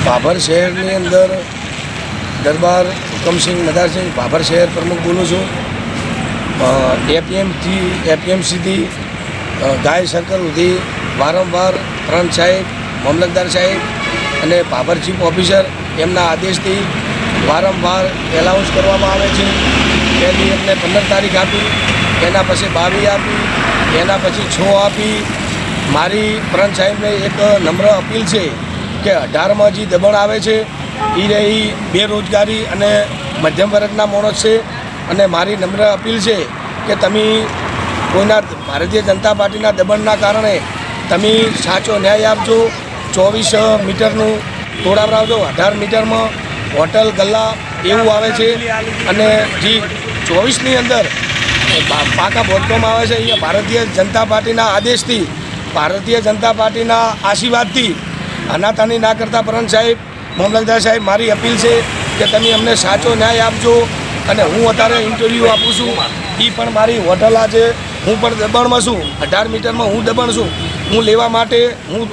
ભાભર શહેરની અંદર દરબાર હુકમસિંહ મદારસિંહ ભાભર શહેર પ્રમુખ બોલું છું. એપીએમસીથી ગાય સર્કલ સુધી વારંવાર પ્રાંત સાહેબ, મામલતદાર સાહેબ અને ભાભર ચીફ ઓફિસર એમના આદેશથી વારંવાર એલાઉન્સ કરવામાં આવે છે. પહેલી એમને 15 તારીખ આપી, એના પછી 22 આપી, એના પછી 6 આપી. મારી પ્રાંત સાહેબને એક નમ્ર અપીલ છે કે 18માં જે દબાણ આવે છે એ રહી બેરોજગારી અને મધ્યમ વર્ગના માણસ છે. અને મારી નમ્ર અપીલ છે કે તમે કોઈના ભારતીય જનતા પાર્ટીના દબાણના કારણે તમે સાચો ન્યાય આપજો. 24 મીટરનું તોડાવરાવજો. 18 મીટરમાં હોટલ ગલ્લા એવું આવે છે અને જે 24ની અંદર પાકા બાંધવામાં આવે છે. અહીંયા ભારતીય જનતા પાર્ટીના આદેશથી, ભારતીય જનતા પાર્ટીના આશીર્વાદથી અનાથાની ના કરતા પ્રાંત સાહેબ, મામલતદાર સાહેબ, મારી અપીલ છે કે તમે અમને સાચો ન્યાય આપજો. અને હું અત્યારે ઇન્ટરવ્યૂ આપું છું, એ પણ મારી હોટલ આજે હું પણ દબાણમાં છું. 18 મીટરમાં હું દબાણ છું. હું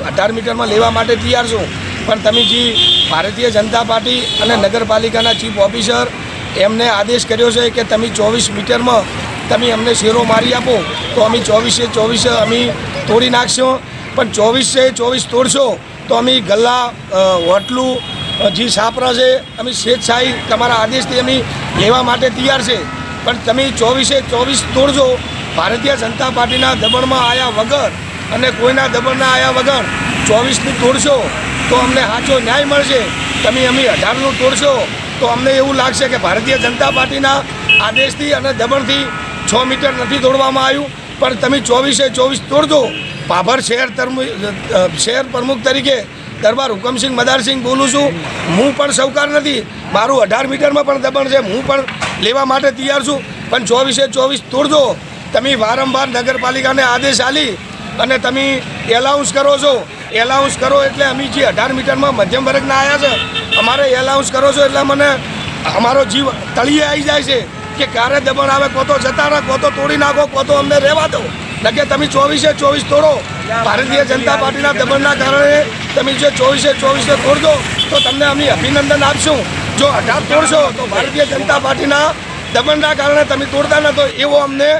18 મીટરમાં લેવા માટે તૈયાર છું. પણ તમે જે ભારતીય જનતા પાર્ટી અને નગરપાલિકાના ચીફ ઓફિસર એમને આદેશ કર્યો છે કે તમે 24 મીટરમાં તમે અમને શેરો મારી આપો તો અમે 24 અમે તોડી નાખશો. પણ 24 તોડશો તો અમે ગલ્લા, હોટલું, જે છાપરા છે અમે સ્વેચ્છાએ તમારા આદેશથી અમે લેવા માટે તૈયાર છે. પણ તમે 24 તોડજો. ભારતીય જનતા પાર્ટીના દબાણમાં આવ્યા વગર અને કોઈના દબાણના આવ્યા વગર 24ની તોડશો તો અમને સાચો ન્યાય મળશે. તમે અમે 18નું તોડશો તો અમને એવું લાગશે કે ભારતીય જનતા પાર્ટીના આદેશથી અને દબાણથી 6 મીટર નથી તોડવામાં આવ્યું. પણ તમે 24 તોડજો. ભાભર શહેર પ્રમુખ તરીકે દરબાર હુકમસિંહ મદારસિંહ બોલું છું. હું પણ સહકાર નથી, મારું 18 મીટરમાં પણ દબાણ છે, હું પણ લેવા માટે તૈયાર છું. પણ 24 તોડજો. તમે વારંવાર નગરપાલિકાને આદેશ આલી અને તમે એલાઉન્સ કરો છો. એલાઉન્સ કરો એટલે અમે જે 18 મીટરમાં મધ્યમ વર્ગના આવ્યા છે, અમારે એલાઉન્સ કરો છો એટલે મને અમારો જીવ તળિયે આવી જાય છે કે ક્યારે દબાણ આવે, કો તો જતા રહો, કો તો તોડી નાખો, કો તો અમને રહેવા દો. કે તમે 24 તોડો. ભારતીય જનતા પાર્ટીના દબાણના કારણે તમે જે 24 તોડજો તો તમને અમે અભિનંદન આપશું. જો 18 તોડશો તો ભારતીય જનતા પાર્ટીના દબાણના કારણે તમે તોડતા નતો એવો અમને